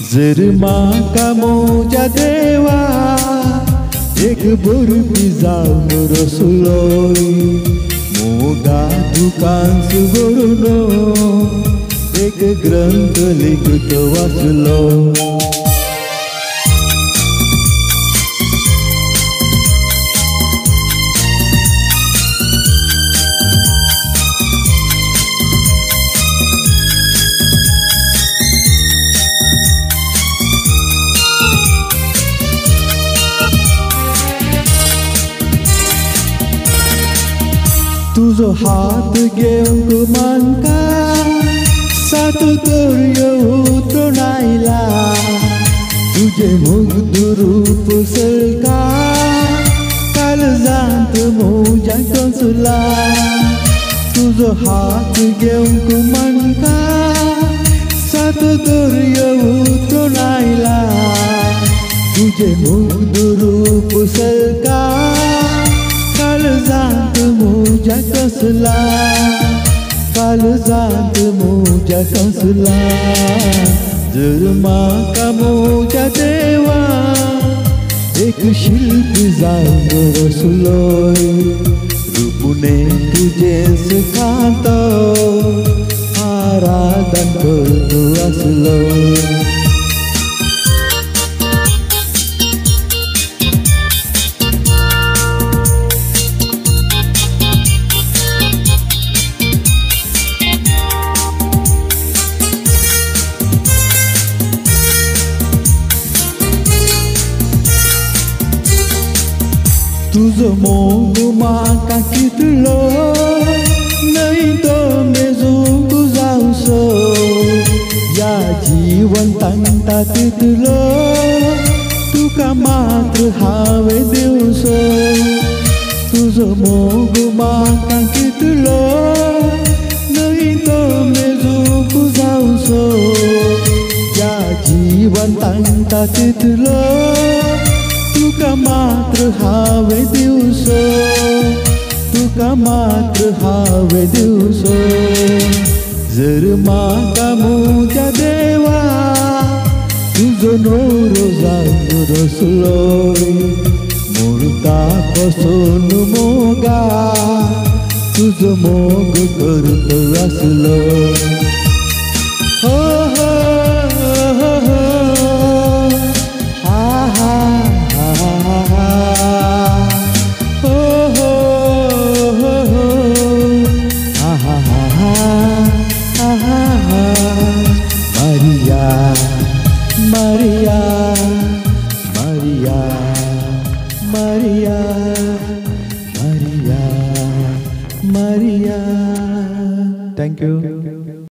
Zerma kamu jadewa Ek berpizal merasuloi Muda dukan suburno Ek grantalik tawaslo तुझो हात घेऊन मानका सातू तोर्य उतरणायला तुझे मुग्ध रूप सलका काल जात मोजा कंसला तुझो हात घेऊन मानका सातू तोर्य उतरणायला तुझे मुग्ध रूप सलका काळजात मोजा कसला काळजात मोजा कसला जर माका मोजा देवा एक शिल्पी जाऊन रसलोय रूपुने तुझे सुखात आराधन करतो असलोय तुझो मोग माका कितलो नहीं तो मेजून तुझावसो या जीवंतांता तितलो तुका मात्र हावे दिवसो तुझो मोग माका कितलो नहीं तो मेजून तुझावसो या जीवंतांता तितलो तुका मात्र हावे दिवसो तुका मात्र हावे दिवसो जर माका मोजा देवा तुझो नोरो जाऊन रसलोय मुर्ता पासून मोगा तुझो मोग करतो असलोय हो हो हो हो Maria, Maria, Maria, Maria, Maria. Thank you.